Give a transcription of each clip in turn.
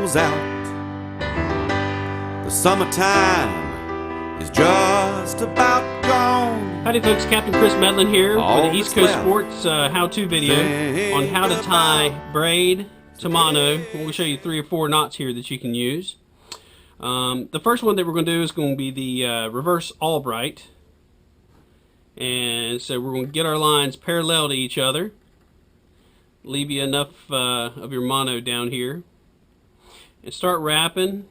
school's out. The summertime is just about gone. Howdy folks, Captain Chris Medlin here All with the East that's Coast left. Sports how-to video on how to tie braid to mono. We'll show you 3 or 4 knots here that you can use. The first one that we're going to do is going to be the reverse Albright. And so we're going to get our lines parallel to each other. Leave you enough of your mono down here. And start wrapping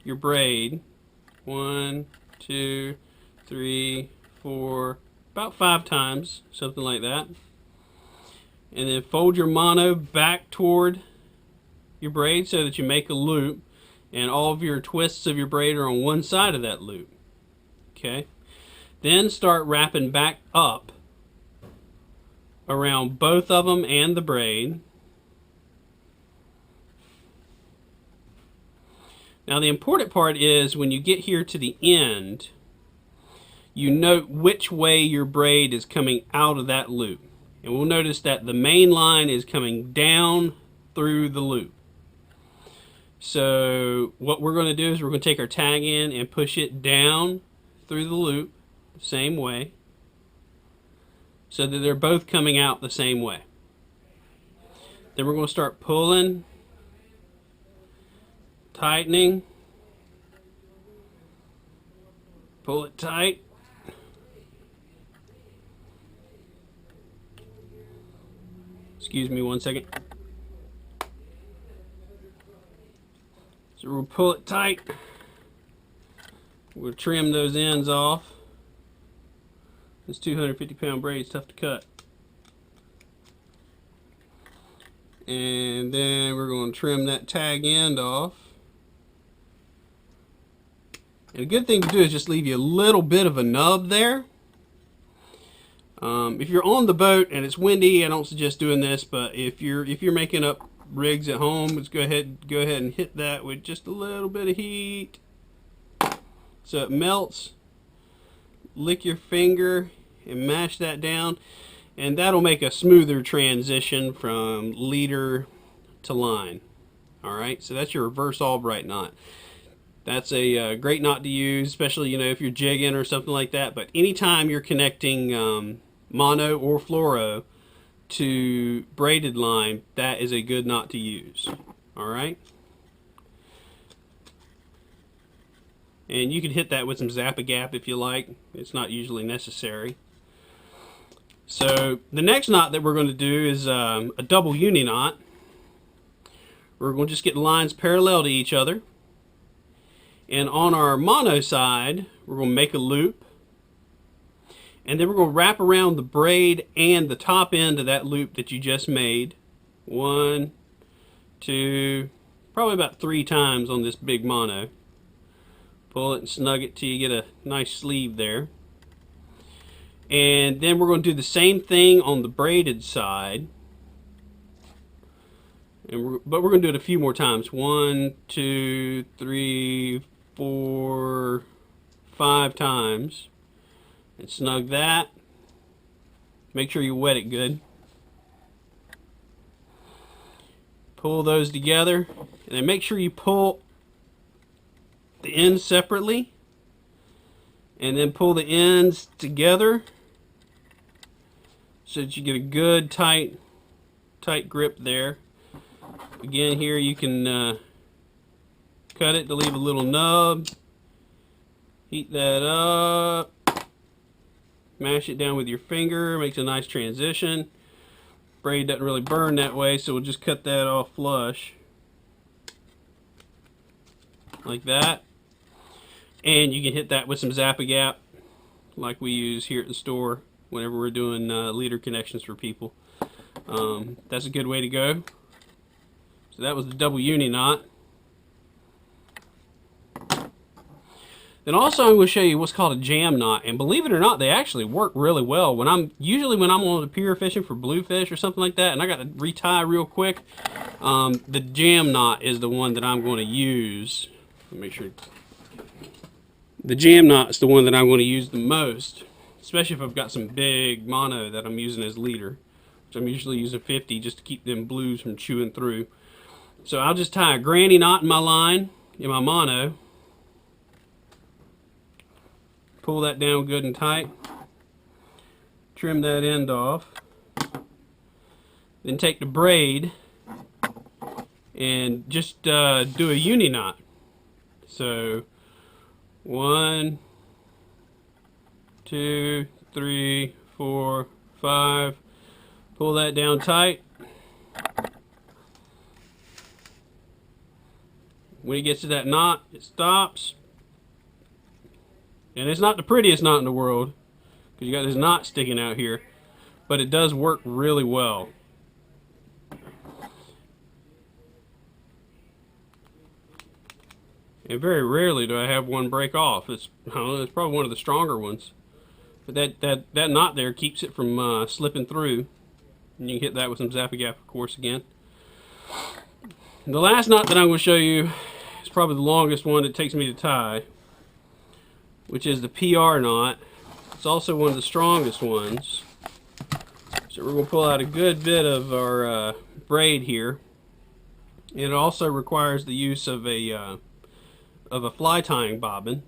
your braid. 1, 2, 3, 4, about 5 times, something like that. And then fold your mono back toward your braid so that you make a loop, and all of your twists of your braid are on one side of that loop. Okay? Then start wrapping back up around both of them and the braid. Now the important part is when you get here to the end, you note which way your braid is coming out of that loop. And we'll notice that the main line is coming down through the loop. So what we're going to do is we're going to take our tag in and push it down through the loop the same way, so that they're both coming out the same way. Then we're going to start pulling, tightening, pull it tight, excuse me one second. So we'll pull it tight, we'll trim those ends off. This 250-pound braid is tough to cut. And then we're going to trim that tag end off. And a good thing to do is just leave you a little bit of a nub there. If you're on the boat and it's windy, I don't suggest doing this, but if you're making up rigs at home, let's go ahead and hit that with just a little bit of heat so it melts. Lick your finger and mash that down, and that'll make a smoother transition from leader to line. Alright, so that's your reverse Albright knot. That's a great knot to use, especially if you're jigging or something like that. But anytime you're connecting mono or fluoro to braided line, that is a good knot to use. Alright, and you can hit that with some Zap-A-Gap if you like. It's not usually necessary. So the next knot that we're going to do is a double Uni-knot. We're going to just get lines parallel to each other. And on our mono side, we're going to make a loop. And then we're going to wrap around the braid and the top end of that loop that you just made. 1, 2, probably about 3 times on this big mono. Pull it and snug it till you get a nice sleeve there. And then we're going to do the same thing on the braided side. But we're going to do it a few more times. 1, 2, 3, 4, 5 times. And snug that. Make sure you wet it good. Pull those together. And then make sure you pull the ends separately, and then pull the ends together so that you get a good tight grip there. Again, here you can cut it to leave a little nub, heat that up, mash it down with your finger, makes a nice transition. Braid doesn't really burn that way, so we'll just cut that off flush like that. And you can hit that with some Zap-A-Gap like we use here at the store whenever we're doing leader connections for people. That's a good way to go. So that was the double Uni-knot. Then also I'm going to show you what's called a jam knot, and believe it or not, they actually work really well. Usually when I'm on the pier fishing for bluefish or something like that, and I got to retie real quick, the jam knot is the one that I'm going to use. Let me make sure. The jam knot is the one that I'm going to use the most, especially if I've got some big mono that I'm using as leader, which I'm usually using 50 just to keep them blues from chewing through. So I'll just tie a granny knot in my line, in my mono. Pull that down good and tight. Trim that end off. Then take the braid and just do a uni-knot. So 1, 2, 3, 4, 5. Pull that down tight. When it gets to that knot, it stops. And it's not the prettiest knot in the world, because you got this knot sticking out here, but it does work really well. And very rarely do I have one break off. It's, I don't know, it's probably one of the stronger ones. But that knot there keeps it from slipping through. And you can hit that with some Zappa Gap, of course, again. And the last knot that I'm going to show you is probably the longest one it takes me to tie, which is the PR knot. It's also one of the strongest ones. So we're going to pull out a good bit of our braid here. And it also requires the use of a fly tying bobbin.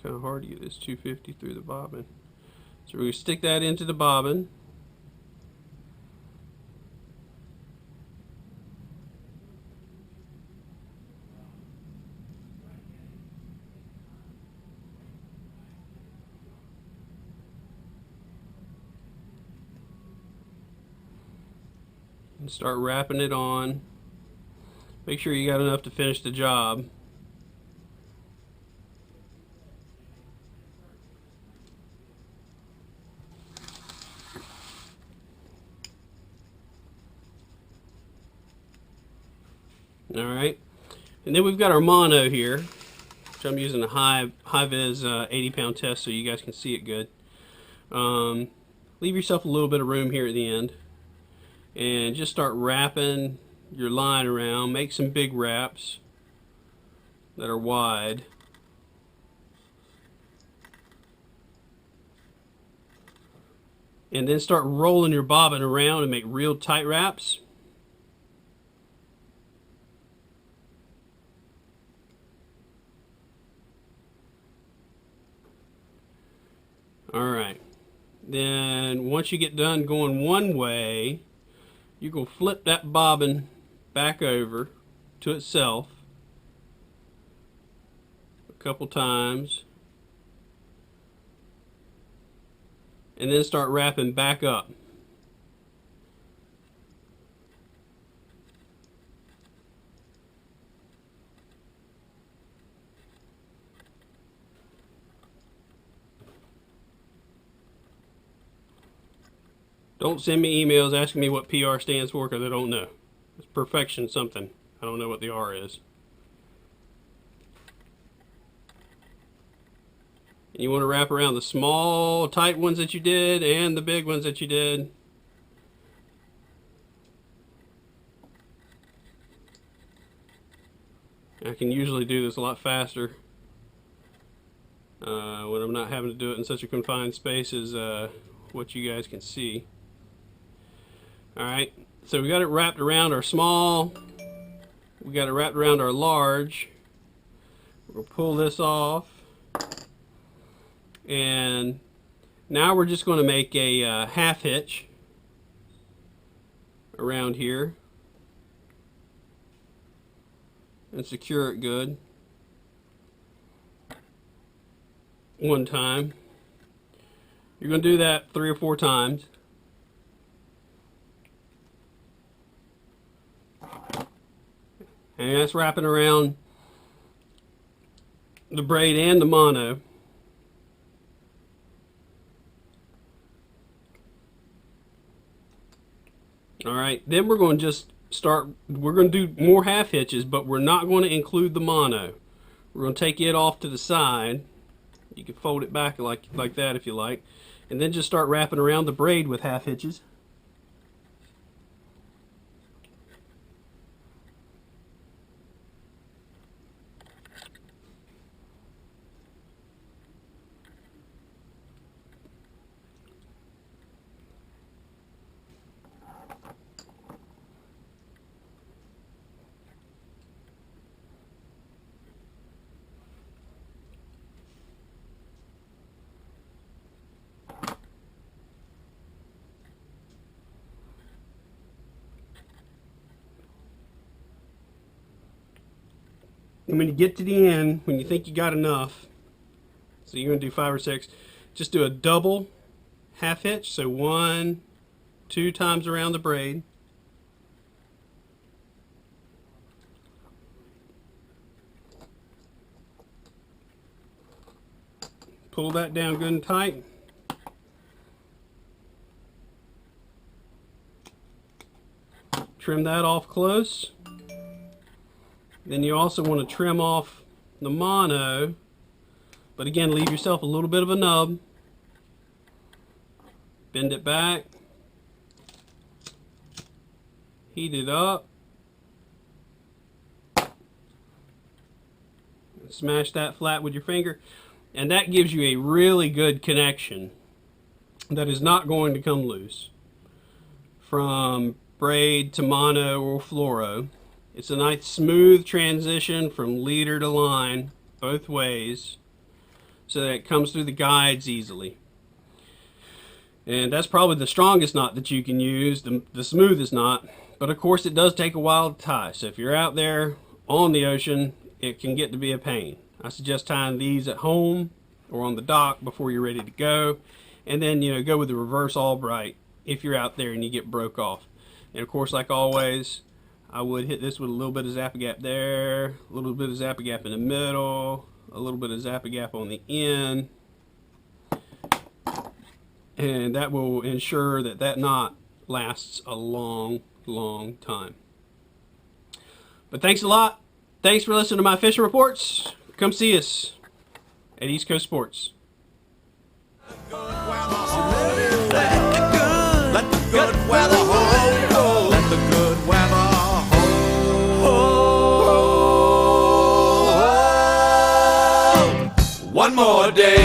Kind of hard to get this 250 through the bobbin. So we're going to stick that into the bobbin. And start wrapping it on. Make sure you got enough to finish the job. Alright, and then we've got our mono here, which I'm using a high-vis 80-pound test so you guys can see it good. Leave yourself a little bit of room here at the end, and just start wrapping your line around. Make some big wraps that are wide. And then start rolling your bobbin around and make real tight wraps. Alright, then once you get done going one way, you go flip that bobbin back over to itself a couple times, and then start wrapping back up. Don't send me emails asking me what PR stands for, because I don't know. It's perfection something. I don't know what the R is. And you want to wrap around the small, tight ones that you did and the big ones that you did. I can usually do this a lot faster when I'm not having to do it in such a confined space as what you guys can see. Alright, so we got it wrapped around our small, we got it wrapped around our large. We'll pull this off, and now we're just going to make a half hitch around here and secure it good one time. You're going to do that 3 or 4 times. And that's wrapping around the braid and the mono. Alright, then we're going to just start, we're going to do more half hitches, but we're not going to include the mono. We're going to take it off to the side. You can fold it back like that if you like. And then just start wrapping around the braid with half hitches. And when you get to the end, when you think you got enough, so you're going to do 5 or 6, just do a double half hitch. So 1, 2 times around the braid. Pull that down good and tight. Trim that off close. Then you also want to trim off the mono, but again, leave yourself a little bit of a nub. Bend it back. Heat it up. Smash that flat with your finger. And that gives you a really good connection that is not going to come loose from braid to mono or fluoro. It's a nice smooth transition from leader to line both ways so that it comes through the guides easily. And that's probably the strongest knot that you can use, the smoothest knot. But of course it does take a while to tie. So if you're out there on the ocean, it can get to be a pain. I suggest tying these at home or on the dock before you're ready to go. And then, you know, go with the reverse Albright if you're out there and you get broke off. And of course, like always, I would hit this with a little bit of Zap-A-Gap there, a little bit of Zap-A-Gap in the middle, a little bit of Zap-A-Gap on the end. And that will ensure that that knot lasts a long, long time. But thanks a lot. Thanks for listening to my fishing reports. Come see us at East Coast Sports. Let the good weather hold. Let the good weather hold. One more day.